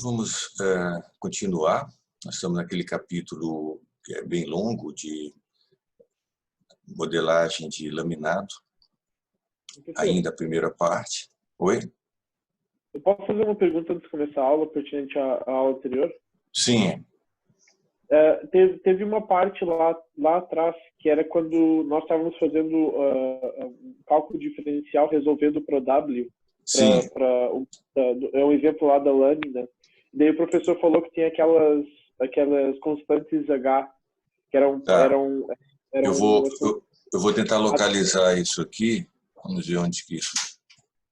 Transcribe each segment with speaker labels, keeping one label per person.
Speaker 1: Vamos continuar. Nós estamos naquele capítulo que é bem longo de modelagem de laminado, ainda a primeira parte. Oi?
Speaker 2: Eu posso fazer uma pergunta antes de começar a aula, pertinente à aula anterior?
Speaker 1: Sim.
Speaker 2: Teve uma parte lá atrás, que era quando nós estávamos fazendo um cálculo diferencial, resolvendo para o W.
Speaker 1: Sim.
Speaker 2: É um exemplo lá da lâmina. Daí o professor falou que tinha aquelas constantes H, que eram...
Speaker 1: Tá. Eu vou tentar localizar isso aqui. Vamos ver onde que isso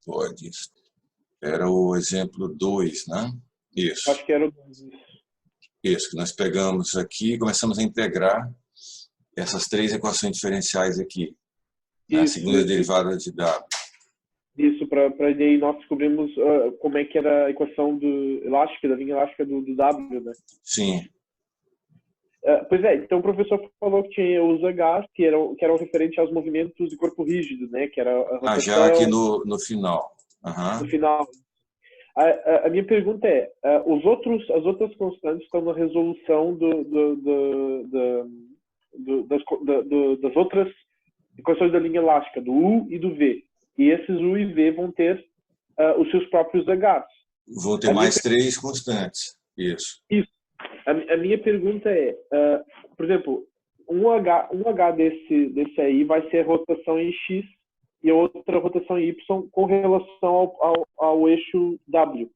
Speaker 1: pode. Era o exemplo 2, né? Isso.
Speaker 2: Acho que era o 2.
Speaker 1: Isso, que nós pegamos aqui e começamos a integrar essas três equações diferenciais aqui. A segunda derivada de W.
Speaker 2: Isso, para daí nós descobrimos como é que era a equação elástica, da linha elástica do W, né?
Speaker 1: Sim.
Speaker 2: Pois é, então o professor falou que tinha os Hs, que eram referentes aos movimentos de corpo rígido, né? Que era a rotação...
Speaker 1: já aqui no final.
Speaker 2: No final. A minha pergunta é, as outras constantes estão na resolução das outras equações da linha elástica, do U e do V. E esses U e V vão ter os seus próprios Hs.
Speaker 1: Vão ter mais três constantes. Isso.
Speaker 2: Isso. A minha pergunta é, por exemplo, um H desse aí vai ser a rotação em X e a outra rotação em Y com relação ao eixo W.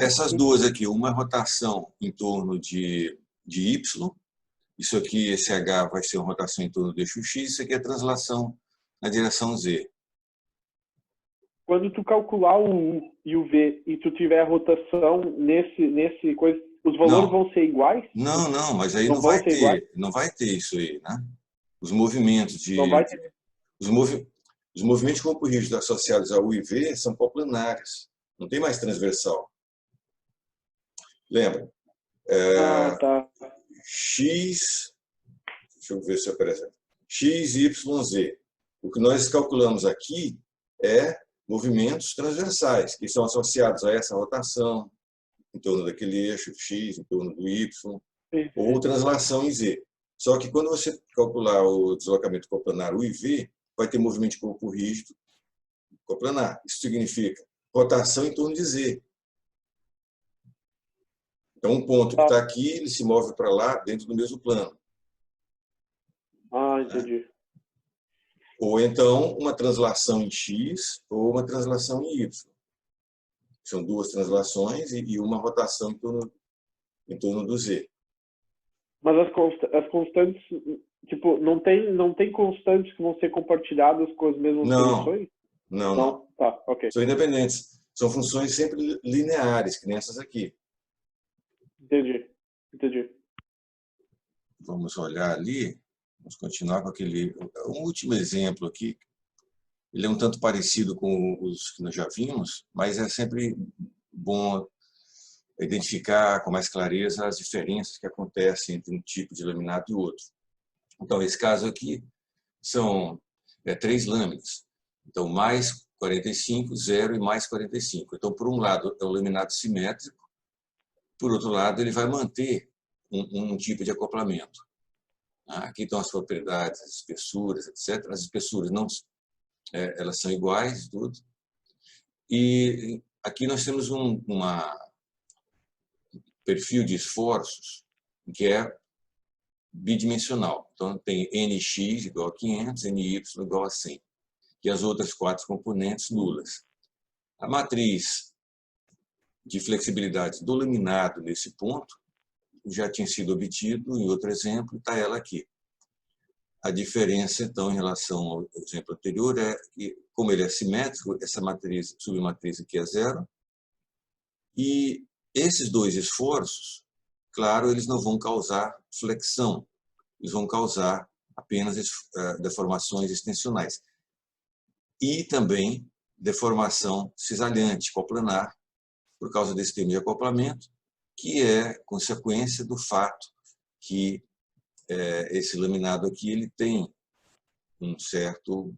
Speaker 1: Essas duas aqui, uma é rotação em torno de Y, isso aqui, esse H vai ser uma rotação em torno do eixo X, isso aqui é translação na direção Z.
Speaker 2: Quando tu calcular o U e o V e tu tiver a rotação nesse coisa, os valores vão ser iguais?
Speaker 1: Não, mas aí não vai ter isso aí, né? Os movimentos os movimentos de corpo rígido associados a U e V são coplanares, não tem mais transversal. Lembra?
Speaker 2: Tá.
Speaker 1: X, deixa eu ver se aparece. X, Y, Z. O que nós calculamos aqui é movimentos transversais, que são associados a essa rotação, em torno daquele eixo X, em torno do Y, ou translação em Z. Só que quando você calcular o deslocamento coplanar U e V, vai ter movimento de corpo rígido coplanar. Isso significa rotação em torno de Z. Então, um ponto que está aqui, ele se move para lá, dentro do mesmo plano.
Speaker 2: Entendi.
Speaker 1: Ou então, uma translação em X ou uma translação em Y. São duas translações e uma rotação em torno do Z.
Speaker 2: Mas as constantes, tipo, não tem constantes que vão ser compartilhadas com as mesmas funções?
Speaker 1: Não.
Speaker 2: Tá, ok.
Speaker 1: São independentes. São funções sempre lineares, que nem essas aqui.
Speaker 2: Entendi.
Speaker 1: Vamos olhar ali. Vamos continuar com aquele... Um último exemplo aqui. Ele é um tanto parecido com os que nós já vimos, mas é sempre bom identificar com mais clareza as diferenças que acontecem entre um tipo de laminado e outro. Então, esse caso aqui são três lâminas. Então, mais 45, 0 e mais 45. Então, por um lado, é um laminado simétrico, por outro lado, ele vai manter um tipo de acoplamento. Aqui estão as propriedades, as espessuras, etc. As espessuras elas são iguais, tudo. E aqui nós temos um perfil de esforços que é bidimensional. Então, tem Nx igual a 500, Ny igual a 100. E as outras quatro componentes nulas. A matriz de flexibilidade do laminado nesse ponto já tinha sido obtido em outro exemplo, está ela aqui. A diferença, então, em relação ao exemplo anterior é que, como ele é simétrico, essa matriz, submatriz aqui é 0. E esses dois esforços, claro, eles não vão causar flexão, eles vão causar apenas deformações extensionais. E também deformação cisalhante, coplanar, por causa desse termo de acoplamento, que é consequência do fato que esse laminado aqui ele tem um certo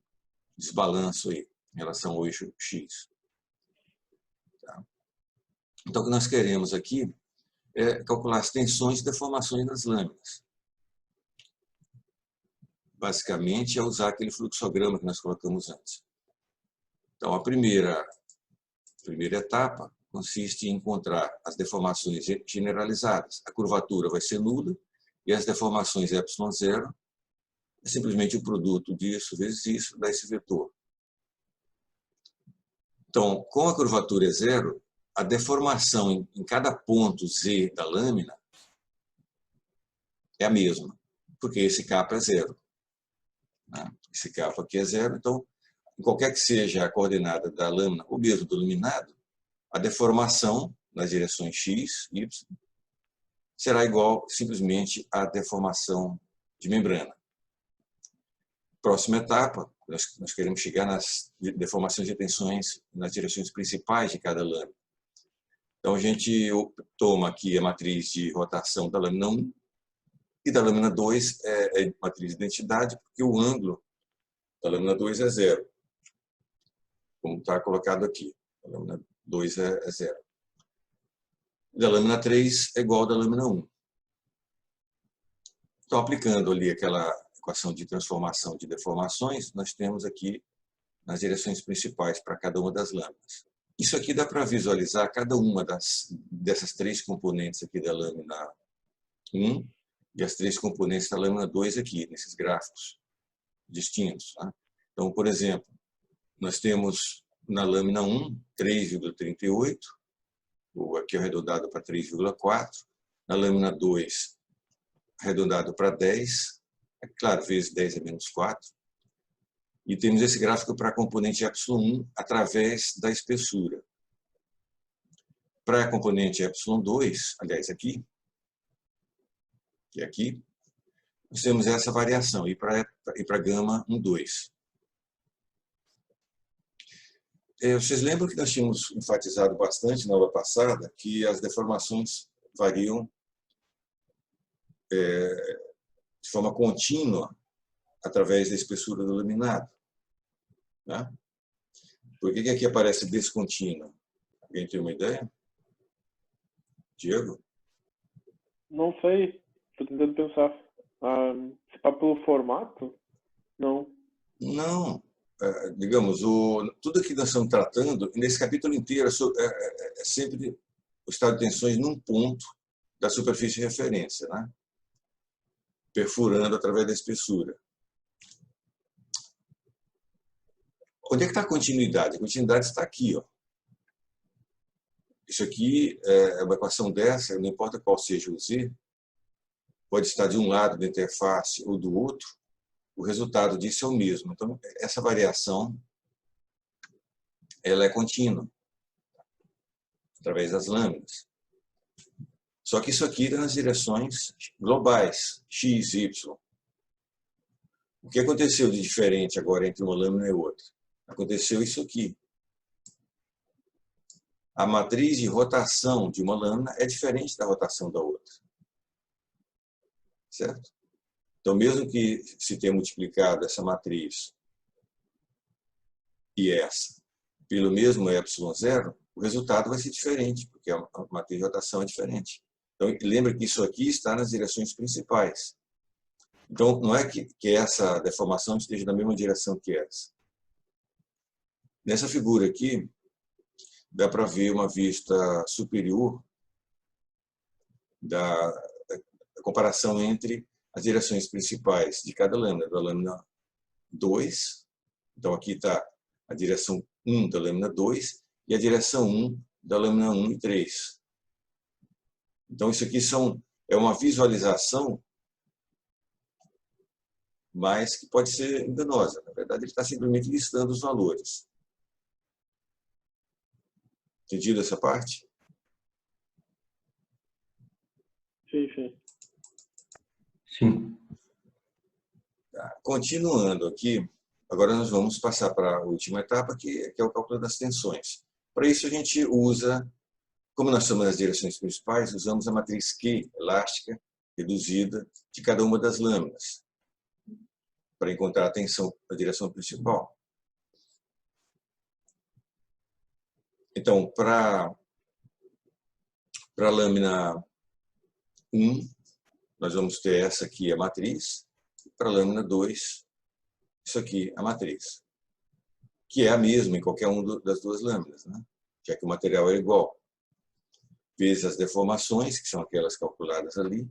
Speaker 1: desbalanço aí, em relação ao eixo X. Tá? Então, o que nós queremos aqui é calcular as tensões e deformações das lâminas. Basicamente, é usar aquele fluxograma que nós colocamos antes. Então, a primeira etapa consiste em encontrar as deformações generalizadas. A curvatura vai ser nula e as deformações ε0 é simplesmente o produto disso vezes isso, dá esse vetor. Então, com a curvatura zero, a deformação em cada ponto Z da lâmina é a mesma, porque esse capa é zero. Esse capa aqui é zero, então, qualquer que seja a coordenada da lâmina, ou mesmo do laminado, a deformação nas direções x, y, será igual simplesmente à deformação de membrana. Próxima etapa, nós queremos chegar nas deformações e tensões nas direções principais de cada lâmina. Então, a gente toma aqui a matriz de rotação da lâmina 1 e da lâmina 2 é matriz de identidade, porque o ângulo da lâmina 2 é zero, como está colocado aqui. A lâmina 2 é zero. Da lâmina 3 é igual da lâmina 1. Então, aplicando ali aquela equação de transformação de deformações, nós temos aqui nas direções principais para cada uma das lâminas. Isso aqui dá para visualizar cada uma dessas três componentes aqui da lâmina 1 e as três componentes da lâmina 2 aqui, nesses gráficos distintos. Tá? Então, por exemplo, nós temos na lâmina 1 3,38, aqui arredondado para 3,4, na lâmina 2 arredondado para 10, é claro, vezes 10 é menos 4, e temos esse gráfico para a componente ε1 através da espessura. Para a componente ε2, aliás, aqui, que é aqui, nós temos essa variação, e para gama 1, 2. Vocês lembram que nós tínhamos enfatizado bastante na aula passada que as deformações variam de forma contínua através da espessura do laminado. Né? Por que aqui aparece descontínua? Alguém tem uma ideia? Diego?
Speaker 2: Não sei. Estou tentando pensar. Se pá pelo formato? Não.
Speaker 1: Não. Digamos, tudo que nós estamos tratando, nesse capítulo inteiro, é sempre o estado de tensões num ponto da superfície de referência, né? Perfurando através da espessura. Onde é que está a continuidade? A continuidade está aqui. Ó. Isso aqui é uma equação dessa, não importa qual seja o Z, pode estar de um lado da interface ou do outro, o resultado disso é o mesmo. Então, essa variação ela é contínua, através das lâminas. Só que isso aqui está nas direções globais, x, y. O que aconteceu de diferente agora entre uma lâmina e outra? Aconteceu isso aqui. A matriz de rotação de uma lâmina é diferente da rotação da outra. Certo? Então, mesmo que se tenha multiplicado essa matriz e essa pelo mesmo ε0, o resultado vai ser diferente, porque a matriz de rotação é diferente. Então, lembra que isso aqui está nas direções principais. Então, não é que essa deformação esteja na mesma direção que essa. Nessa figura aqui, dá para ver uma vista superior da comparação entre as direções principais de cada lâmina, da lâmina 2. Então, aqui está a direção 1 da lâmina 2 e a direção 1 da lâmina 1 e 3. Então, isso aqui é uma visualização, mas que pode ser enganosa. Na verdade, ele está simplesmente listando os valores. Entendido essa parte?
Speaker 2: Sim, sim.
Speaker 3: Sim.
Speaker 1: Tá. Continuando aqui, agora nós vamos passar para a última etapa, que é o cálculo das tensões. Para isso, a gente usa, como nós somos nas direções principais, usamos a matriz Q elástica reduzida de cada uma das lâminas, para encontrar a tensão da direção principal. Então, para Para a lâmina 1, nós vamos ter essa aqui, a matriz. Para a lâmina 2, isso aqui, a matriz. Que é a mesma em qualquer uma das duas lâminas, né? Já que o material é igual. Vezes as deformações, que são aquelas calculadas ali,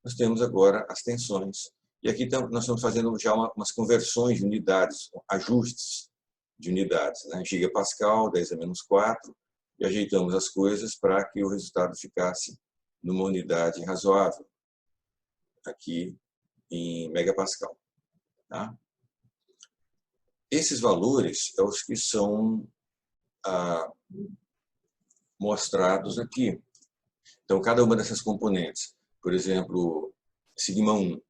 Speaker 1: nós temos agora as tensões. E aqui nós estamos fazendo já umas conversões de unidades, ajustes de unidades, né? Gigapascal, 10⁻⁴, e ajeitamos as coisas para que o resultado ficasse numa unidade razoável, aqui em megapascal. Tá? Esses valores são os que são mostrados aqui. Então, cada uma dessas componentes, por exemplo, sigma 1,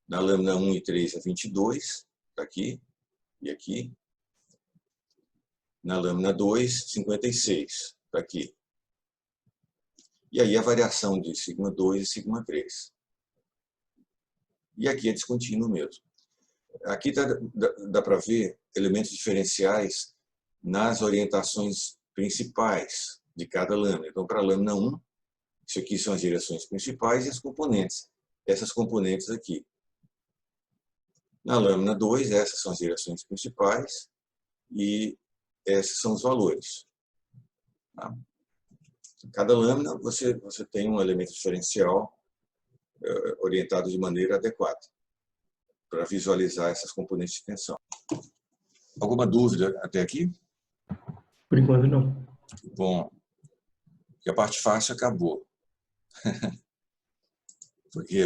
Speaker 1: na lâmina 1 e 3 é 22, está aqui e aqui. Na lâmina 2, 56, está aqui. E aí a variação de sigma 2 e sigma 3. E aqui é descontínuo mesmo. Aqui dá para ver elementos diferenciais nas orientações principais de cada lâmina. Então, para a lâmina 1, isso aqui são as direções principais e as componentes. Essas componentes aqui. Na lâmina 2, essas são as direções principais e esses são os valores. Tá? Cada lâmina você tem um elemento diferencial orientado de maneira adequada para visualizar essas componentes de tensão. Alguma dúvida até aqui?
Speaker 3: Por enquanto, não.
Speaker 1: Bom, a parte fácil acabou. Porque,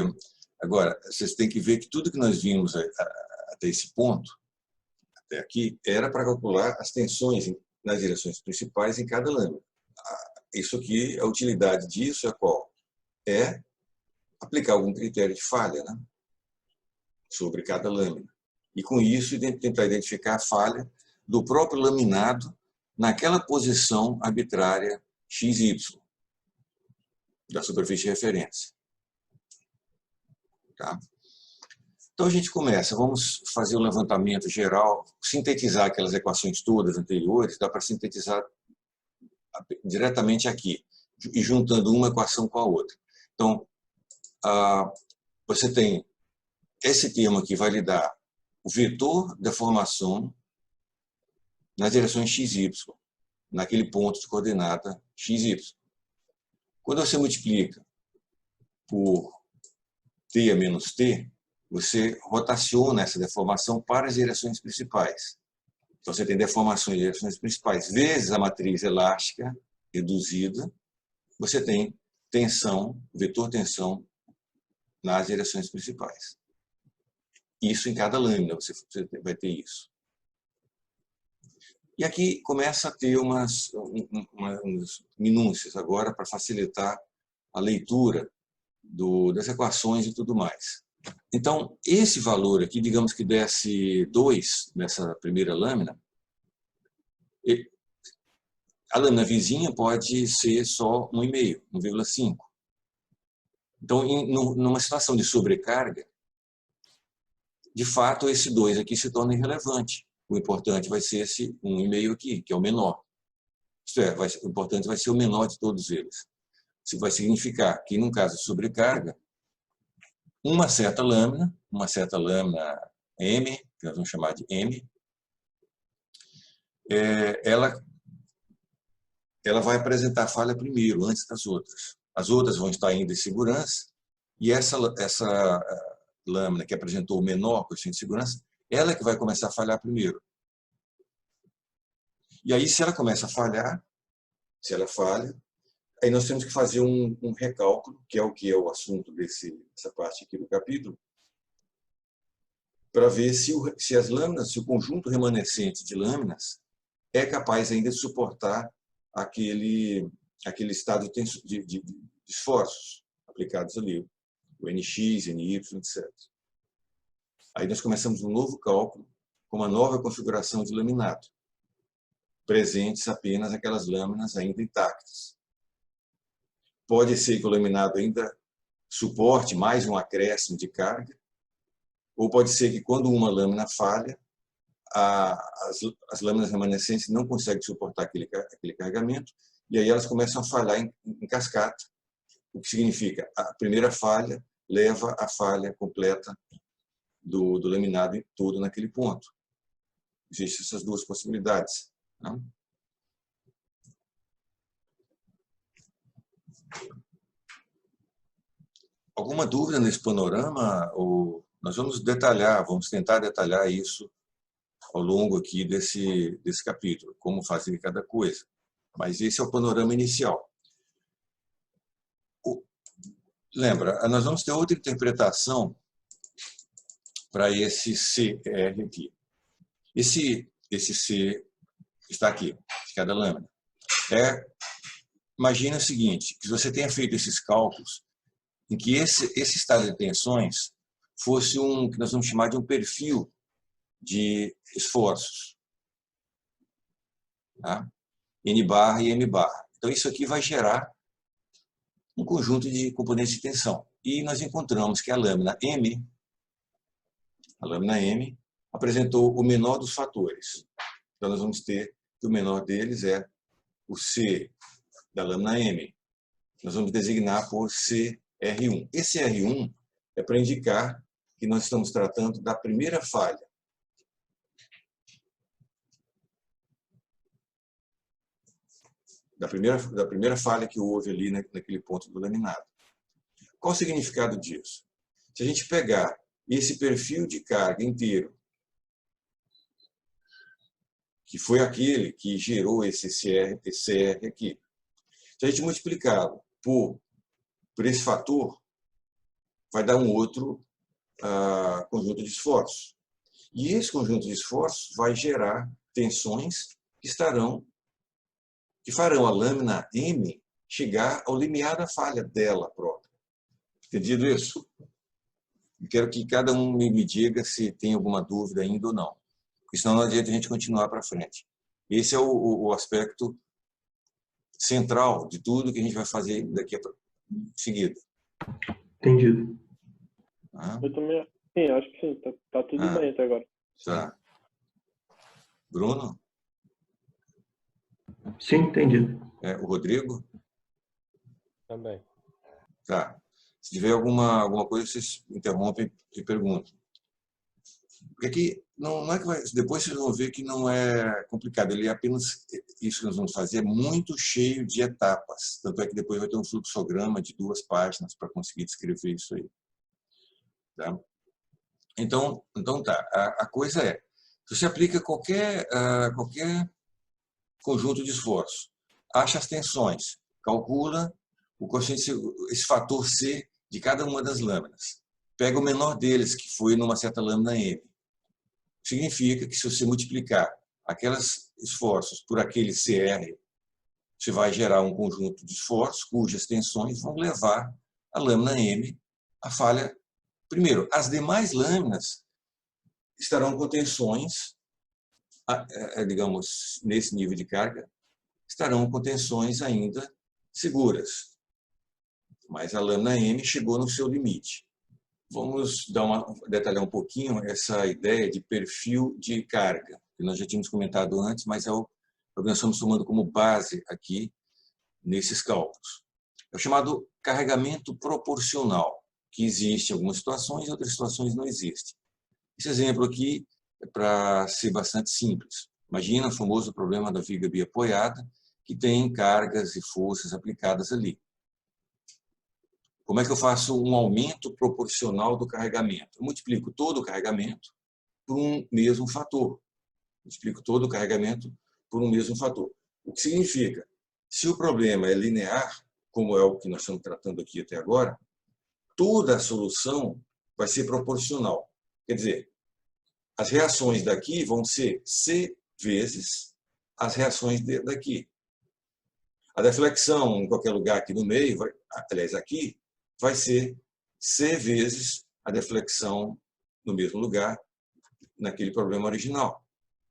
Speaker 1: agora, vocês têm que ver que tudo que nós vimos até esse ponto, até aqui, era para calcular as tensões nas direções principais em cada lâmina. Isso aqui, a utilidade disso é qual? É aplicar algum critério de falha, né? Sobre cada lâmina. E com isso, tentar identificar a falha do próprio laminado naquela posição arbitrária XY da superfície de referência. Tá? Então a gente começa, vamos fazer o levantamento geral, sintetizar aquelas equações todas anteriores, dá para sintetizar diretamente aqui, e juntando uma equação com a outra. Então, você tem esse termo aqui, vai lhe dar o vetor da formação nas direções x, y, naquele ponto de coordenada x, y. Quando você multiplica por t a menos t, você rotaciona essa deformação para as direções principais. Então, você tem deformações de direções principais vezes a matriz elástica reduzida, você tem tensão, vetor tensão nas direções principais. Isso em cada lâmina, você vai ter isso. E aqui começa a ter umas minúcias agora para facilitar a leitura das equações e tudo mais. Então, esse valor aqui, digamos que desse 2 nessa primeira lâmina, a lâmina vizinha pode ser só 1,5, 1,5. Então, numa situação de sobrecarga, de fato, esse 2 aqui se torna irrelevante. O importante vai ser esse 1,5 aqui, que é o menor. Isto é, o importante vai ser o menor de todos eles. Isso vai significar que, num caso de sobrecarga, uma certa lâmina M, que nós vamos chamar de M, ela vai apresentar falha primeiro, antes das outras. As outras vão estar ainda em segurança, e essa lâmina que apresentou o menor coeficiente de segurança, ela é que vai começar a falhar primeiro. E aí, se ela começa a falhar, se ela falha, aí nós temos que fazer um recálculo, que é o assunto dessa parte aqui do capítulo, para ver se as lâminas, se o conjunto remanescente de lâminas é capaz ainda de suportar aquele estado de esforços aplicados ali, o NX, NY, etc. Aí nós começamos um novo cálculo com uma nova configuração de laminado, presentes apenas aquelas lâminas ainda intactas. Pode ser que o laminado ainda suporte mais um acréscimo de carga, ou pode ser que quando uma lâmina falha, as lâminas remanescentes não conseguem suportar aquele carregamento, e aí elas começam a falhar em cascata, o que significa a primeira falha leva à falha completa do laminado todo naquele ponto. Existem essas duas possibilidades. Né? Alguma dúvida nesse panorama? Ou nós vamos detalhar, vamos tentar detalhar isso ao longo aqui desse capítulo, como fazer cada coisa. Mas esse é o panorama inicial. Lembra, nós vamos ter outra interpretação para esse CR aqui. Esse C está aqui, de cada lâmina. Imagina o seguinte, que você tenha feito esses cálculos em que esse estado de tensões fosse que nós vamos chamar de um perfil de esforços. Tá? N barra e M barra. Então, isso aqui vai gerar um conjunto de componentes de tensão. E nós encontramos que a lâmina M apresentou o menor dos fatores. Então, nós vamos ter que o menor deles é o C da lâmina M. Nós vamos designar por CR1. Esse R1 é para indicar que nós estamos tratando da primeira falha. Da primeira falha que houve ali naquele ponto do laminado. Qual o significado disso? Se a gente pegar esse perfil de carga inteiro, que foi aquele que gerou esse CR aqui, se a gente multiplicá-lo por esse fator, vai dar um outro conjunto de esforços. E esse conjunto de esforços vai gerar tensões que farão a lâmina M chegar ao limiar da falha dela própria. Entendido isso? Quero que cada um me diga se tem alguma dúvida ainda ou não. Porque senão não adianta a gente continuar para frente. Esse é o aspecto central de tudo que a gente vai fazer daqui a seguida.
Speaker 3: Entendido.
Speaker 2: Eu também, sim, acho que sim. Tá tudo bem até agora.
Speaker 1: Tá. Bruno?
Speaker 3: Sim, entendido.
Speaker 1: O Rodrigo?
Speaker 4: Também.
Speaker 1: Tá. Se tiver alguma coisa, vocês interrompem e perguntam. Porque aqui, não é que depois vocês vão ver que não é complicado. Ele é apenas, isso que nós vamos fazer, é muito cheio de etapas. Tanto é que depois vai ter um fluxograma de 2 páginas para conseguir descrever isso aí. Tá? Então tá. A coisa é, se você aplica qualquer conjunto de esforço, acha as tensões, calcula esse fator C de cada uma das lâminas. Pega o menor deles, que foi numa certa lâmina M. Significa que se você multiplicar aqueles esforços por aquele CR, você vai gerar um conjunto de esforços cujas tensões vão levar a lâmina M à falha. Primeiro, as demais lâminas estarão com tensões, digamos, nesse nível de carga, estarão com tensões ainda seguras. Mas a lâmina M chegou no seu limite. Vamos detalhar um pouquinho essa ideia de perfil de carga, que nós já tínhamos comentado antes, mas é o que nós estamos tomando como base aqui nesses cálculos. É o chamado carregamento proporcional, que existe em algumas situações e em outras situações não existe. Esse exemplo aqui é para ser bastante simples. Imagina o famoso problema da viga biapoiada, que tem cargas e forças aplicadas ali. Como é que eu faço um aumento proporcional do carregamento? Eu multiplico todo o carregamento por um mesmo fator. Multiplico todo o carregamento por um mesmo fator. O que significa, se o problema é linear, como é o que nós estamos tratando aqui até agora, toda a solução vai ser proporcional. Quer dizer, as reações daqui vão ser C vezes as reações daqui. A deflexão em qualquer lugar aqui no meio, aliás, aqui, vai ser C vezes a deflexão no mesmo lugar, naquele problema original.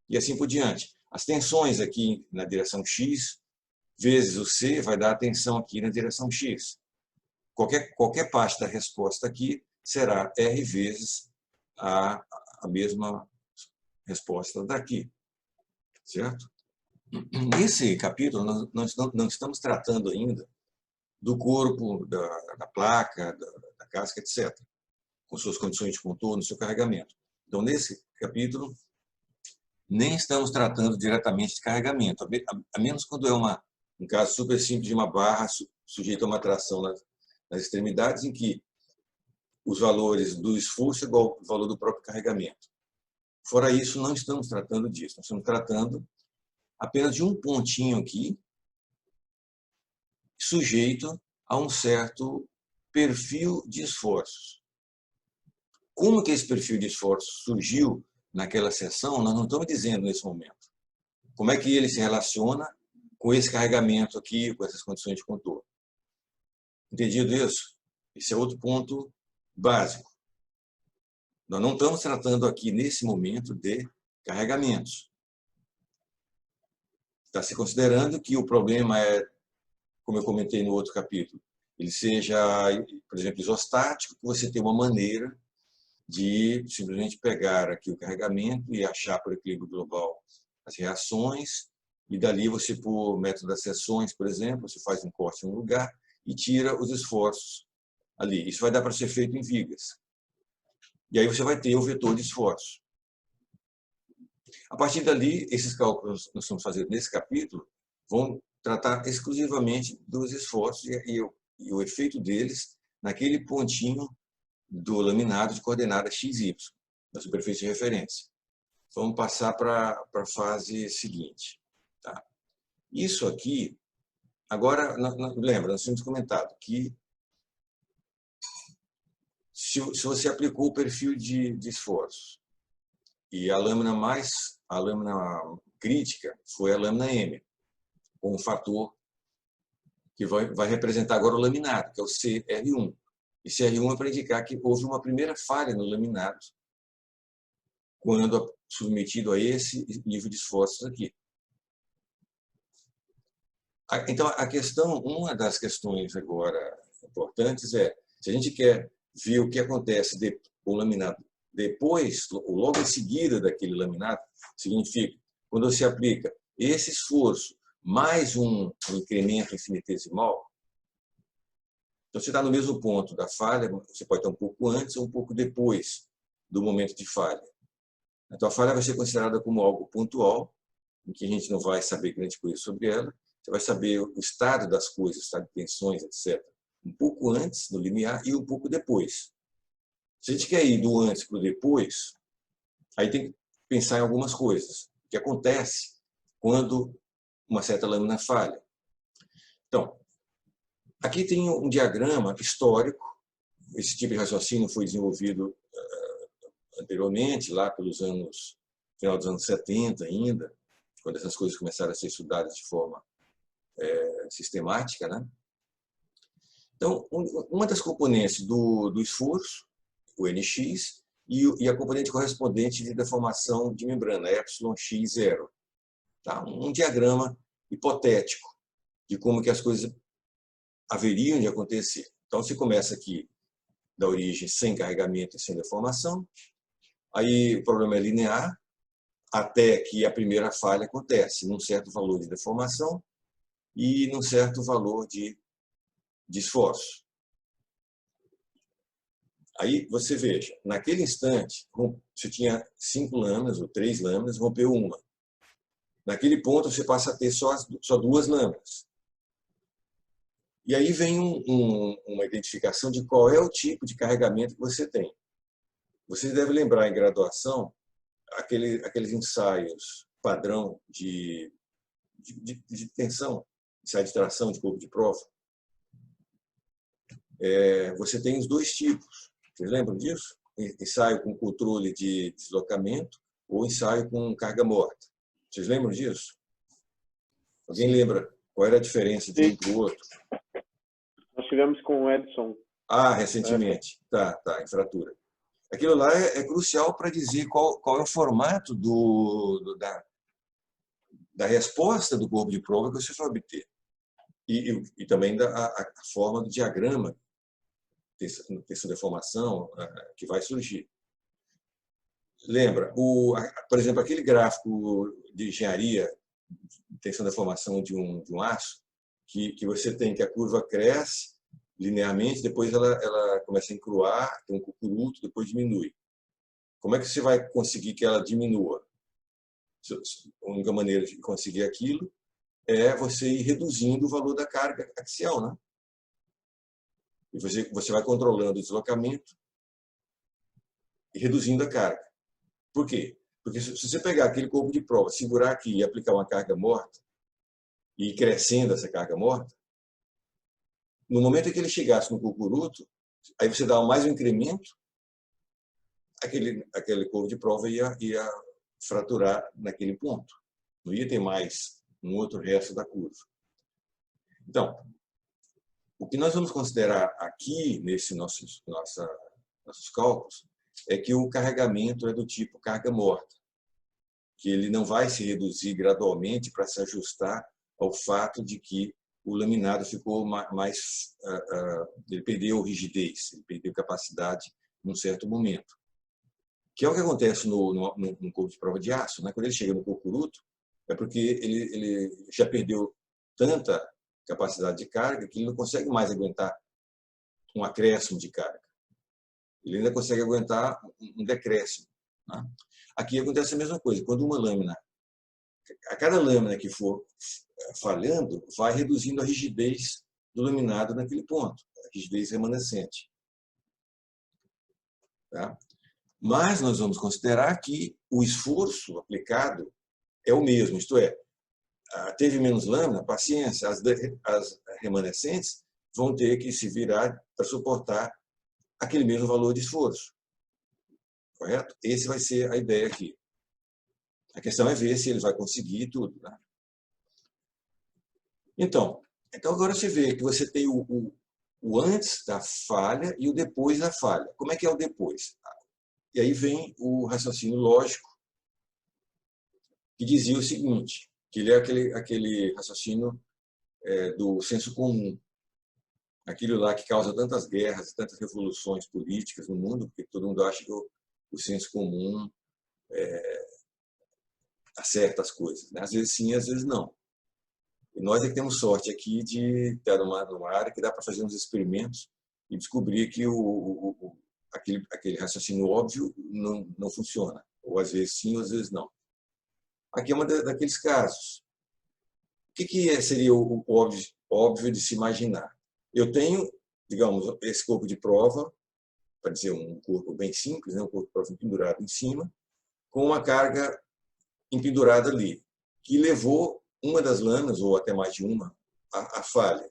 Speaker 1: E assim por diante. As tensões aqui na direção X, vezes o C, vai dar a tensão aqui na direção X. Qualquer parte da resposta aqui será R vezes a mesma resposta daqui. Certo? Nesse capítulo, nós não estamos tratando ainda do corpo, da placa, da casca, etc., com suas condições de contorno, seu carregamento. Então, nesse capítulo, nem estamos tratando diretamente de carregamento, a menos quando é um caso super simples de uma barra sujeita a uma tração nas extremidades, em que os valores do esforço é igual ao valor do próprio carregamento. Fora isso, não estamos tratando disso. Nós estamos tratando apenas de um pontinho aqui, sujeito a um certo perfil de esforços. Como que esse perfil de esforço surgiu naquela seção, nós não estamos dizendo nesse momento. Como é que ele se relaciona com esse carregamento aqui, com essas condições de contorno. Entendido isso? Esse é outro ponto básico. Nós não estamos tratando aqui, nesse momento, de carregamentos. Está se considerando que o problema é, como eu comentei no outro capítulo, ele seja, por exemplo, isostático, que você tem uma maneira de simplesmente pegar aqui o carregamento e achar por equilíbrio global as reações, e dali você, por método das seções, por exemplo, você faz um corte em um lugar e tira os esforços ali. Isso vai dar para ser feito em vigas. E aí você vai ter o vetor de esforço. A partir dali, esses cálculos que nós estamos fazendo nesse capítulo vão tratar exclusivamente dos esforços e o efeito deles naquele pontinho do laminado de coordenada XY, da superfície de referência. Vamos passar para a fase seguinte. Tá? Isso aqui, agora, lembra, nós tínhamos comentado que se você aplicou o perfil de esforço e a lâmina crítica foi a lâmina M, com um fator que vai representar agora o laminado, que é o CR1. E CR1 é para indicar que houve uma primeira falha no laminado quando submetido a esse nível de esforços aqui. Então, uma das questões agora importantes é, se a gente quer ver o que acontece com o laminado depois, ou logo em seguida daquele laminado, significa, quando você aplica esse esforço mais um incremento infinitesimal, então você está no mesmo ponto da falha, você pode estar um pouco antes ou um pouco depois do momento de falha. Então, a falha vai ser considerada como algo pontual, em que a gente não vai saber grande coisa sobre ela. Você vai saber o estado das coisas, o estado de tensões, etc., um pouco antes, no limiar, e um pouco depois. Se a gente quer ir do antes para o depois, aí tem que pensar em algumas coisas. O que acontece quando uma certa lâmina falha? Então, aqui tem um diagrama histórico. Esse tipo de raciocínio foi desenvolvido anteriormente, lá pelos final dos anos 70 ainda, quando essas coisas começaram a ser estudadas de forma sistemática, né? Então, uma das componentes do esforço, o NX, e a componente correspondente de deformação de membrana, εx0. Tá? Um diagrama hipotético de como que as coisas haveriam de acontecer. Então, você começa aqui da origem sem carregamento e sem deformação, aí o problema é linear, até que a primeira falha acontece num certo valor de deformação e num certo valor de esforço. Aí você veja, naquele instante, você tinha 5 lâminas ou 3 lâminas, rompeu uma. Naquele ponto, você passa a ter só 2 lâminas. E aí vem uma identificação de qual é o tipo de carregamento que você tem. Você deve lembrar em graduação aqueles ensaios padrão de tensão, ensaio de tração de corpo de prova. Você tem os 2 tipos. Vocês lembram disso? Ensaio com controle de deslocamento ou ensaio com carga morta. Vocês lembram disso? Alguém lembra qual era a diferença de um para o outro?
Speaker 2: Nós tivemos com o Edson.
Speaker 1: Recentemente. Tá, em fratura. Aquilo lá é crucial para dizer qual é o formato da resposta do corpo de prova que você vai obter. E também a forma do diagrama, essa deformação que vai surgir. Lembra, por exemplo, aquele gráfico de engenharia, tensão da formação de um aço, que você tem que a curva cresce linearmente, depois ela começa a encruar, tem um cucuruto, depois diminui. Como é que você vai conseguir que ela diminua? A única maneira de conseguir aquilo é você ir reduzindo o valor da carga axial, né? E você vai controlando o deslocamento e reduzindo a carga. Por quê? Porque se você pegar aquele corpo de prova, segurar aqui e aplicar uma carga morta, e ir crescendo essa carga morta, no momento em que ele chegasse no cucuruto, aí você dá mais um incremento, aquele corpo de prova ia fraturar naquele ponto. Não ia ter mais um outro resto da curva. Então, o que nós vamos considerar aqui, nesses nossos cálculos, é que o carregamento é do tipo carga morta, que ele não vai se reduzir gradualmente para se ajustar ao fato de que o laminado ficou mais... ele perdeu rigidez, ele perdeu capacidade num certo momento. Que é o que acontece no corpo de prova de aço, né? Quando ele chega no cucuruto, é porque ele já perdeu tanta capacidade de carga que ele não consegue mais aguentar um acréscimo de carga. Ele ainda consegue aguentar um decréscimo, né? Aqui acontece a mesma coisa. Quando uma lâmina, a cada lâmina que for falhando, vai reduzindo a rigidez do laminado naquele ponto, a rigidez remanescente. Tá? Mas nós vamos considerar que o esforço aplicado é o mesmo, isto é, teve menos lâmina, paciência, as remanescentes vão ter que se virar para suportar aquele mesmo valor de esforço. Correto? Esse vai ser a ideia aqui. A questão é ver se ele vai conseguir tudo. Né? Então agora você vê que você tem o antes da falha e o depois da falha. Como é que é o depois? E aí vem o raciocínio lógico, que dizia o seguinte, que ele é aquele raciocínio do senso comum. Aquilo lá que causa tantas guerras, tantas revoluções políticas no mundo, porque todo mundo acha que o senso comum acerta as coisas. Né? Às vezes sim, às vezes não. E nós é que temos sorte aqui de estar numa área que dá para fazer uns experimentos e descobrir que aquele raciocínio óbvio não funciona. Ou às vezes sim, ou às vezes não. Aqui é um daqueles casos. O que seria o óbvio de se imaginar? Eu tenho, digamos, esse corpo de prova, para dizer um corpo bem simples, né? Um corpo de prova pendurado em cima, com uma carga empendurada ali, que levou uma das lâminas, ou até mais de uma, à falha.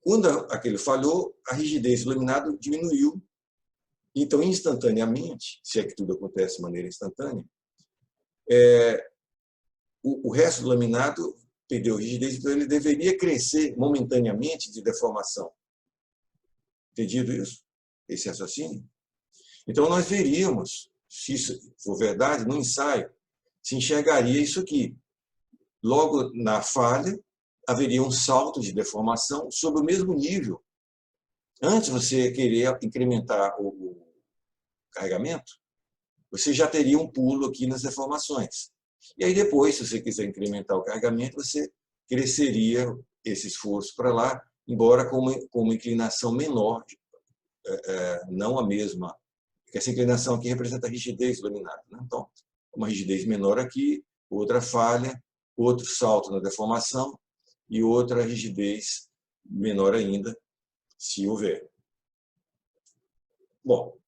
Speaker 1: Quando aquele falhou, a rigidez do laminado diminuiu. Então, instantaneamente, se é que tudo acontece de maneira instantânea, o resto do laminado perdeu rigidez, então ele deveria crescer momentaneamente de deformação. Entendido isso? Esse raciocínio? Então, nós veríamos, se isso for verdade, no ensaio, se enxergaria isso aqui. Logo na falha, haveria um salto de deformação sobre o mesmo nível. Antes de você querer incrementar o carregamento, você já teria um pulo aqui nas deformações. E aí depois, se você quiser incrementar o carregamento, você cresceria esse esforço para lá, embora com uma inclinação menor, não a mesma, porque essa inclinação aqui representa a rigidez do laminado. Né? Então, uma rigidez menor aqui, outra falha, outro salto na deformação e outra rigidez menor ainda, se houver. Bom,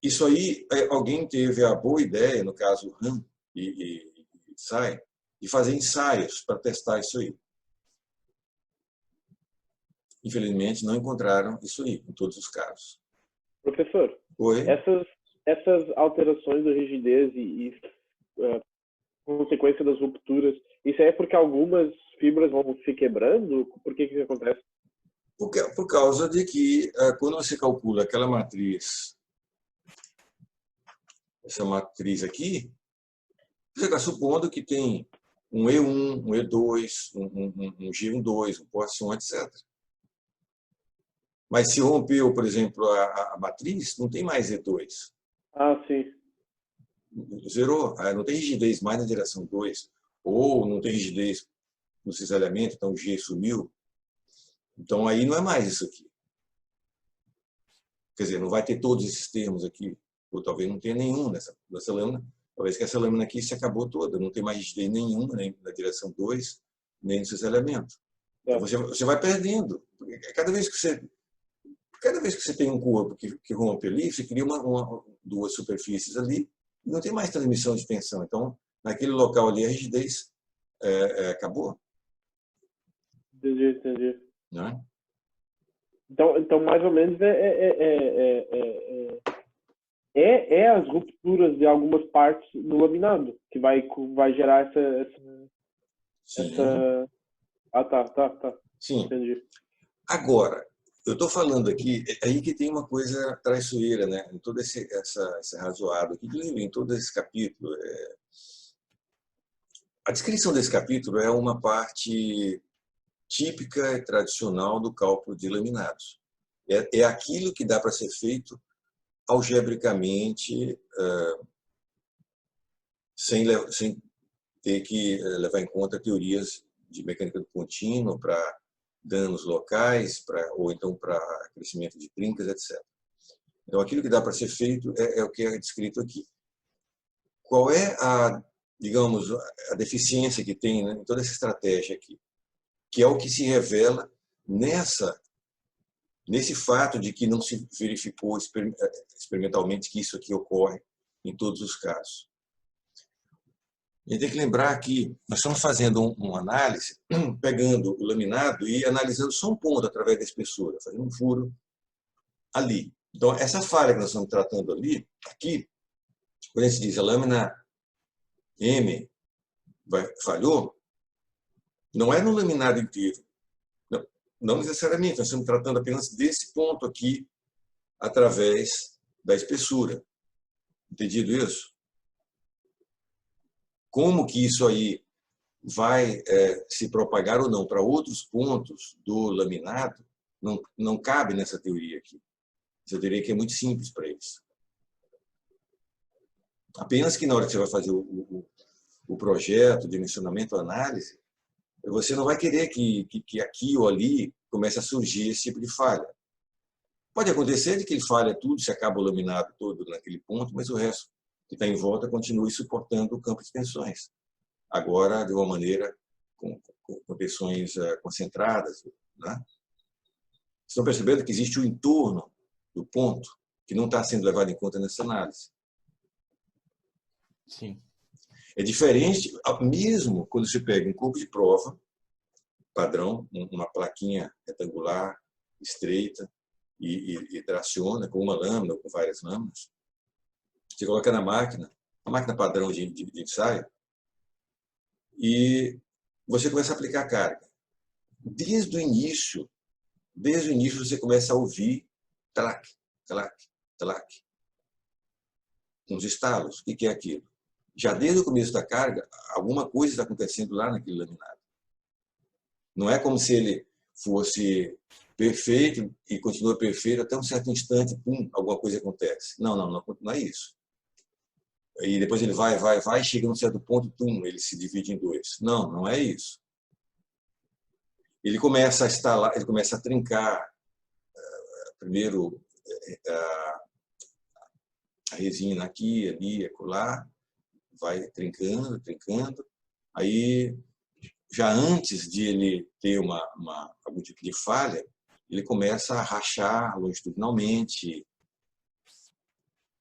Speaker 1: isso aí, alguém teve a boa ideia, no caso RAM e SAI, de fazer ensaios para testar isso aí. Infelizmente, não encontraram isso aí, em todos os casos.
Speaker 2: Professor,
Speaker 1: Oi?
Speaker 2: essas alterações da rigidez e consequência das rupturas, isso é porque algumas fibras vão se quebrando? Por que isso acontece?
Speaker 1: Por causa de que, quando você calcula aquela matriz, essa matriz aqui, você está supondo que tem um E1, um E2, um G12, um Poisson, etc. Mas se rompeu, por exemplo, a matriz, não tem mais E2.
Speaker 2: Ah, sim.
Speaker 1: Zerou. Não tem rigidez mais na direção 2. Ou não tem rigidez no cisalhamento, então o G sumiu. Então aí não é mais isso aqui. Quer dizer, não vai ter todos esses termos aqui, ou talvez não tenha nenhum nessa lâmina. Talvez que essa lâmina aqui se acabou toda, não tem mais rigidez nenhuma, nem na direção 2, nem no cisalhamento. Então você vai perdendo. Cada vez que você tem um corpo que rompe ali, você cria duas superfícies ali, e não tem mais transmissão de tensão. Então, naquele local ali, a rigidez acabou.
Speaker 2: Entendi.
Speaker 1: Não é?
Speaker 2: Então, mais ou menos, as rupturas de algumas partes no laminado que vai gerar
Speaker 1: Sim.
Speaker 2: Ah, tá.
Speaker 1: Sim.
Speaker 2: Entendi.
Speaker 1: Agora, eu estou falando aqui, é aí que tem uma coisa traiçoeira, né? Em todo esse razoado aqui, em todo esse capítulo. A descrição desse capítulo é uma parte típica e tradicional do cálculo de laminados. É aquilo que dá para ser feito algebricamente, sem ter que levar em conta teorias de mecânica do contínuo para danos locais, ou então para crescimento de trincas, etc. Então, aquilo que dá para ser feito é o que é descrito aqui. Qual é digamos, a deficiência que tem, né, em toda essa estratégia aqui? Que é o que se revela nesse fato de que não se verificou experimentalmente que isso aqui ocorre em todos os casos. A gente tem que lembrar que nós estamos fazendo uma análise, pegando o laminado e analisando só um ponto através da espessura, fazendo um furo ali. Então, essa falha que nós estamos tratando aqui, quando a gente diz a lâmina M falhou, não é no laminado inteiro. Não necessariamente, nós estamos tratando apenas desse ponto aqui, através da espessura. Entendido isso? Como que isso aí vai se propagar ou não para outros pontos do laminado, não cabe nessa teoria aqui. Essa teoria aqui é muito simples para isso. Apenas que na hora que você vai fazer o projeto, dimensionamento, análise, você não vai querer que aqui ou ali comece a surgir esse tipo de falha. Pode acontecer de que ele falha tudo, se acaba o laminado todo naquele ponto, mas o resto que está em volta continue suportando o campo de tensões. Agora, de uma maneira com tensões concentradas. Né? Estão percebendo que existe o entorno do ponto que não está sendo levado em conta nessa análise.
Speaker 5: Sim.
Speaker 1: É diferente, mesmo quando você pega um corpo de prova, padrão, uma plaquinha retangular, estreita, e traciona com uma lâmina ou com várias lâminas. Você coloca na máquina, uma máquina padrão de ensaio, e você começa a aplicar carga. Desde o início você começa a ouvir trac, trac, trac. Uns estalos. O que é aquilo? Já desde o começo da carga, alguma coisa está acontecendo lá naquele laminado. Não é como se ele fosse perfeito e continua perfeito até um certo instante, pum, alguma coisa acontece. Não é isso. E depois ele vai, chega num certo ponto, pum, ele se divide em dois. Não é isso. Ele começa a estalar, ele começa a trincar primeiro a resina aqui, ali, acolá, vai trincando, aí já antes de ele ter algum tipo de falha, ele começa a rachar longitudinalmente.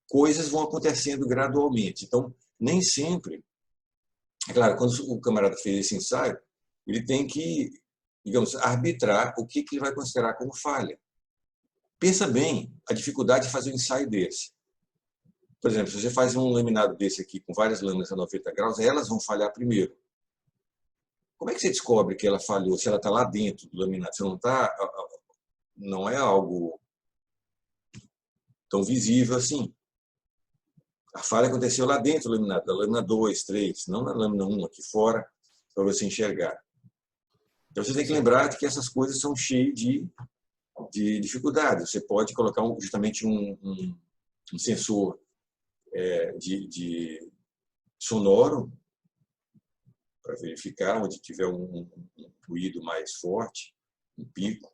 Speaker 1: Coisas vão acontecendo gradualmente. Então, nem sempre... É claro, quando o camarada fez esse ensaio, ele tem que, digamos, arbitrar o que ele vai considerar como falha. Pensa bem a dificuldade de fazer um ensaio desse. Por exemplo, se você faz um laminado desse aqui, com várias lâminas a 90 graus, elas vão falhar primeiro. Como é que você descobre que ela falhou, se ela está lá dentro do laminado? Você não é algo tão visível assim. A falha aconteceu lá dentro do laminado, da lâmina 2, 3, não na lâmina 1, aqui fora, para você enxergar. Então você tem que lembrar de que essas coisas são cheias de dificuldades. Você pode colocar justamente um sensor de sonoro para verificar onde tiver um ruído mais forte, um pico,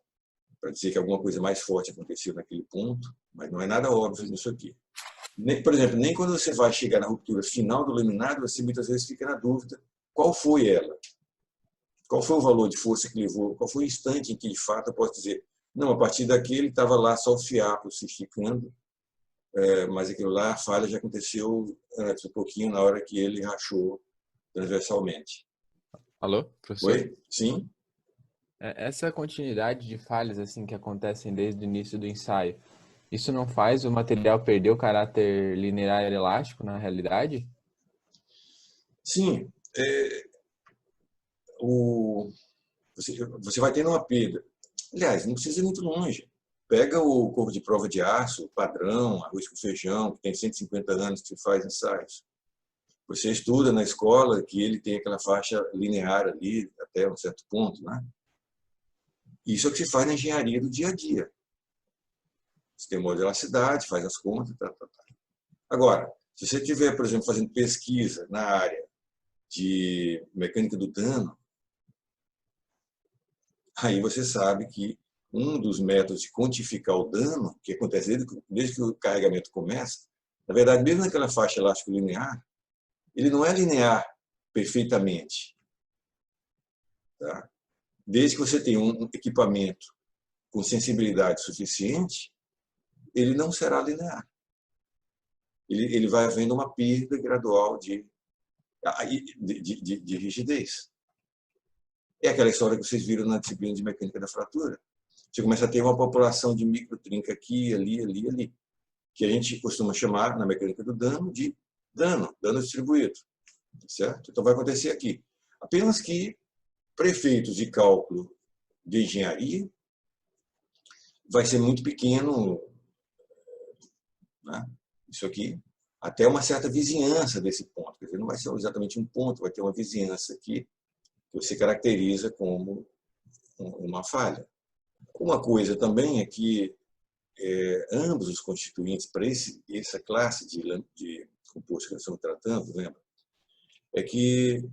Speaker 1: para dizer que alguma coisa mais forte aconteceu naquele ponto, mas não é nada óbvio nisso aqui. Por exemplo, nem quando você vai chegar na ruptura final do laminado, você muitas vezes fica na dúvida qual foi ela, qual foi o valor de força que levou, qual foi o instante em que, de fato, eu posso dizer, não, a partir daqui ele estava lá só o fiapo se esticando, mas aquilo lá, a falha já aconteceu antes, um pouquinho, na hora que ele rachou transversalmente.
Speaker 5: Alô, professor?
Speaker 1: Oi? Sim?
Speaker 5: Essa continuidade de falhas assim que acontecem desde o início do ensaio, isso não faz o material perder o caráter linear e elástico na realidade?
Speaker 1: Sim. Você vai tendo uma perda. Aliás, não precisa ir muito longe. Pega o corpo de prova de aço, padrão, arroz com feijão, que tem 150 anos que se faz ensaios. Você estuda na escola que ele tem aquela faixa linear ali até um certo ponto, né? Isso é o que se faz na engenharia do dia a dia. Você tem modelacidade, faz as contas, tá. Agora, se você estiver, por exemplo, fazendo pesquisa na área de mecânica do dano, aí você sabe que um dos métodos de quantificar o dano, que acontece desde que o carregamento começa, na verdade, mesmo naquela faixa elástico linear, ele não é linear perfeitamente. Tá? Desde que você tenha um equipamento com sensibilidade suficiente, ele não será linear. Ele vai havendo uma perda gradual de rigidez. É aquela história que vocês viram na disciplina de mecânica da fratura. Você começa a ter uma população de microtrinca aqui, ali, que a gente costuma chamar, na mecânica do dano, de dano distribuído. Certo? Então vai acontecer aqui. Apenas que para efeitos de cálculo de engenharia vai ser muito pequeno, né? Isso aqui, até uma certa vizinhança desse ponto. Quer dizer, não vai ser exatamente um ponto, vai ter uma vizinhança aqui que você caracteriza como uma falha. Uma coisa também é que ambos os constituintes para essa classe de composto que nós estamos tratando, lembra? É que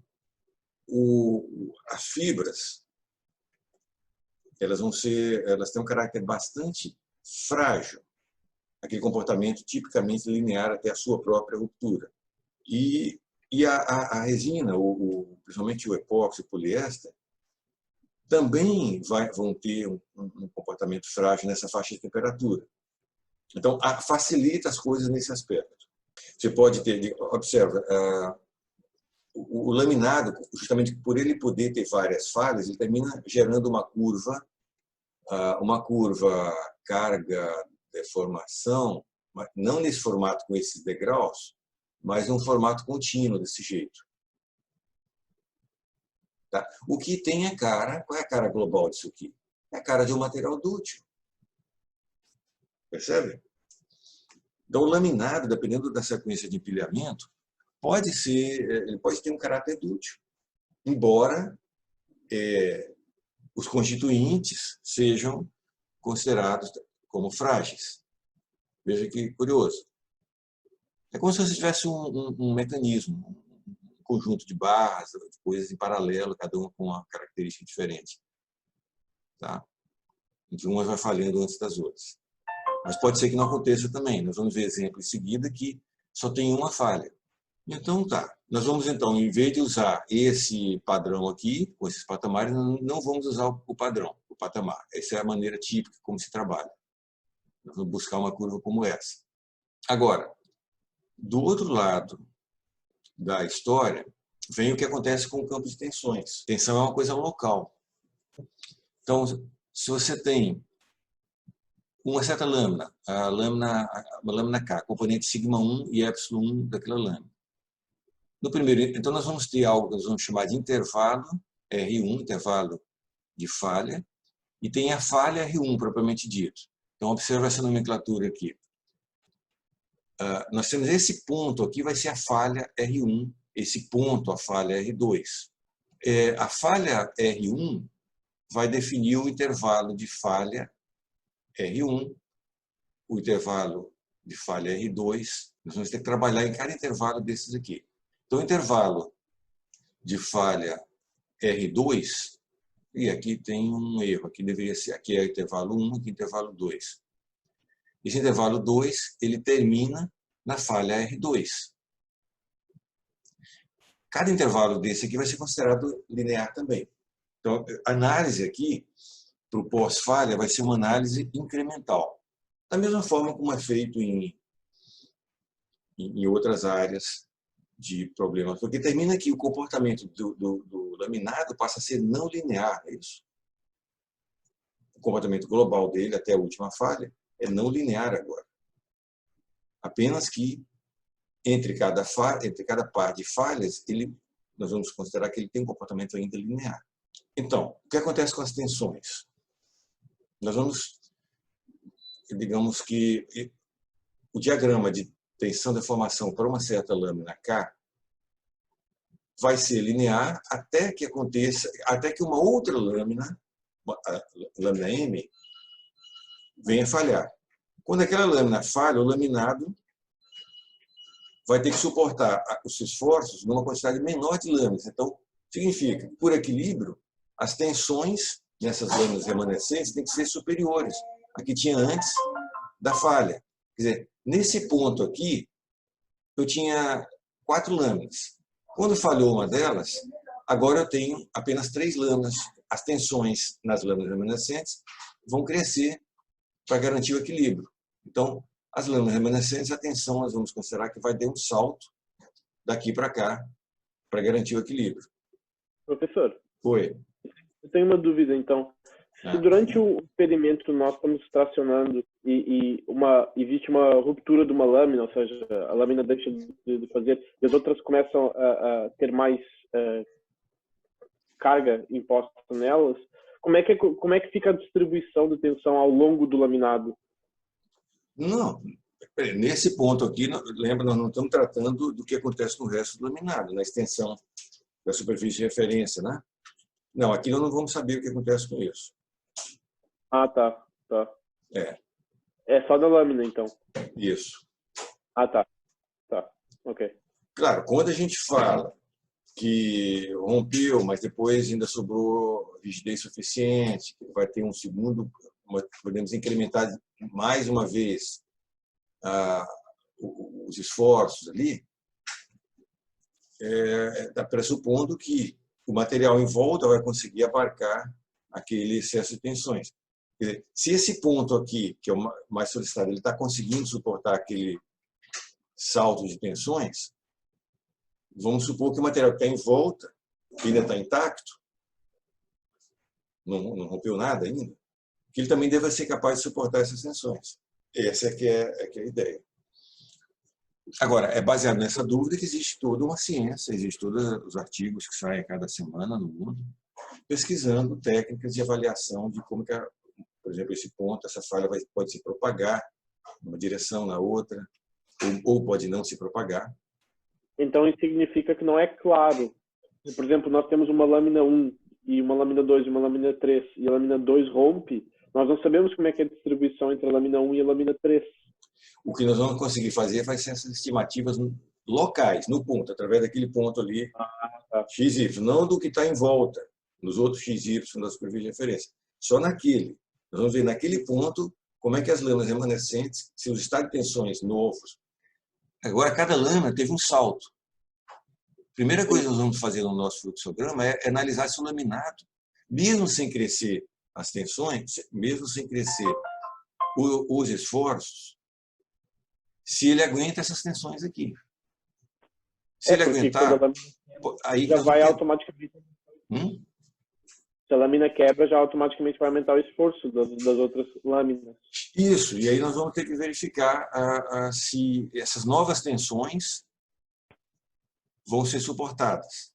Speaker 1: as fibras elas têm um caráter bastante frágil, aquele comportamento tipicamente linear até a sua própria ruptura. E a resina, principalmente o epóxi, o poliéster, também vão ter um comportamento frágil nessa faixa de temperatura. Então, facilita as coisas nesse aspecto. Você pode ter, observa, o laminado, justamente por ele poder ter várias falhas, ele termina gerando uma curva carga, deformação, não nesse formato com esses degraus, mas num formato contínuo desse jeito. Tá? O que tem qual é a cara global disso aqui? É a cara de um material dúctil. Percebe? Então, o laminado, dependendo da sequência de empilhamento, ele pode ter um caráter dúctil, embora os constituintes sejam considerados como frágeis. Veja que curioso. É como se você tivesse um mecanismo, um conjunto de barras, de coisas em paralelo, cada uma com uma característica diferente. Tá? Em que uma vai falhando antes das outras. Mas pode ser que não aconteça também. Nós vamos ver exemplo em seguida que só tem uma falha. Então, tá. Nós vamos, então, em vez de usar esse padrão aqui, com esses patamares, não vamos usar o padrão, o patamar. Essa é a maneira típica como se trabalha. Nós vamos buscar uma curva como essa. Agora, do outro lado da história, vem o que acontece com o campo de tensões. Tensão é uma coisa local. Então, se você tem uma certa lâmina, a lâmina K, componente sigma 1 e epsilon 1 daquela lâmina. No primeiro, então nós vamos ter algo que nós vamos chamar de intervalo R1, intervalo de falha, e tem a falha R1 propriamente dito. Então observa essa nomenclatura aqui. Nós temos esse ponto aqui, vai ser a falha R1, esse ponto, a falha R2. A falha R1 vai definir o intervalo de falha R1, o intervalo de falha R2. Nós vamos ter que trabalhar em cada intervalo desses aqui. Então, o intervalo de falha R2, e aqui tem um erro, aqui deveria ser, aqui é intervalo 1, aqui é intervalo 2. Esse intervalo 2, ele termina na falha R2. Cada intervalo desse aqui vai ser considerado linear também. Então, a análise aqui, para o pós-falha, vai ser uma análise incremental. Da mesma forma como é feito em outras áreas de problemas. Porque termina aqui, o comportamento do laminado passa a ser não linear, é isso? O comportamento global dele, até a última falha, é não linear agora. Apenas que, entre cada par de falhas, nós vamos considerar que ele tem um comportamento ainda linear. Então, o que acontece com as tensões? Nós vamos, digamos que o diagrama de tensão de deformação para uma certa lâmina K vai ser linear até que uma outra lâmina, a lâmina M, venha falhar. Quando aquela lâmina falha, o laminado vai ter que suportar os esforços numa quantidade menor de lâminas. Então, significa, por equilíbrio, as tensões nessas lâminas remanescentes têm que ser superiores à que tinha antes da falha. Quer dizer, nesse ponto aqui, eu tinha 4 lâminas. Quando falhou uma delas, agora eu tenho apenas 3 lâminas. As tensões nas lâminas remanescentes vão crescer para garantir o equilíbrio. Então, as lâminas remanescentes, a tensão nós vamos considerar que vai dar um salto daqui para cá para garantir o equilíbrio.
Speaker 2: Professor,
Speaker 1: Oi.
Speaker 2: eu tenho uma dúvida, então. Se durante o experimento nós estamos tracionando e existe uma ruptura de uma lâmina, ou seja, a lâmina deixa de fazer e as outras começam a ter mais carga imposta nelas, como é que fica a distribuição de tensão ao longo do laminado?
Speaker 1: Não, nesse ponto aqui, lembra, nós não estamos tratando do que acontece no resto do laminado, na extensão da superfície de referência, né? Não, aqui nós não vamos saber o que acontece com isso.
Speaker 2: Ah, tá.
Speaker 1: É.
Speaker 2: É só da lâmina, então.
Speaker 1: Isso.
Speaker 2: Ah, tá. Ok.
Speaker 1: Claro, quando a gente fala que rompeu, mas depois ainda sobrou rigidez suficiente, que vai ter um segundo, podemos incrementar mais uma vez os esforços ali, está pressupondo que o material em volta vai conseguir abarcar aquele excesso de tensões. Quer dizer, se esse ponto aqui, que é o mais solicitado, ele está conseguindo suportar aquele salto de tensões, vamos supor que o material que está em volta ainda está intacto, não rompeu nada ainda, que ele também deve ser capaz de suportar essas tensões. Essa é que é a ideia. Agora, é baseado nessa dúvida que existe toda uma ciência, existem todos os artigos que saem a cada semana no mundo, pesquisando técnicas de avaliação de como que, por exemplo, esse ponto, essa falha pode se propagar numa direção, na outra, ou pode não se propagar.
Speaker 2: Então, isso significa que não é claro. Por exemplo, nós temos uma lâmina 1 e uma lâmina 2 e uma lâmina 3, e a lâmina 2 rompe, nós não sabemos como é que é a distribuição entre a lâmina 1 e a lâmina 3.
Speaker 1: O que nós vamos conseguir fazer vai ser essas estimativas locais, no ponto, através daquele ponto ali, XY, não do que está em volta, nos outros XY da superfície de referência. Só naquele. Nós vamos ver naquele ponto como é que as lâminas remanescentes, se os estados de tensões novos. Agora, cada lâmina teve um salto. A primeira coisa que nós vamos fazer no nosso fluxograma é analisar se o laminado, mesmo sem crescer as tensões, mesmo sem crescer os esforços, se ele aguenta essas tensões aqui. Se ele aguentar, aí
Speaker 2: já vai automaticamente. Se a lâmina quebra, já automaticamente vai aumentar o esforço das outras lâminas.
Speaker 1: Isso, e aí nós vamos ter que verificar se essas novas tensões vão ser suportadas.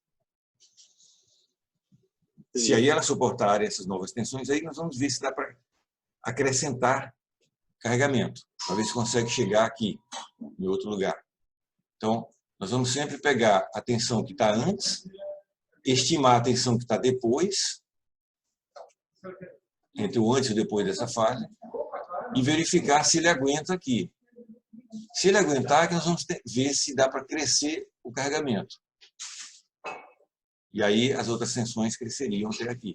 Speaker 1: Se aí elas suportarem essas novas tensões, aí nós vamos ver se dá para acrescentar carregamento, para ver se consegue chegar aqui, em outro lugar. Então, nós vamos sempre pegar a tensão que está antes, estimar a tensão que está depois, entre o antes e o depois dessa falha, e verificar se ele aguenta aqui. Se ele aguentar, nós vamos ver se dá para crescer o carregamento. E aí as outras tensões cresceriam até aqui.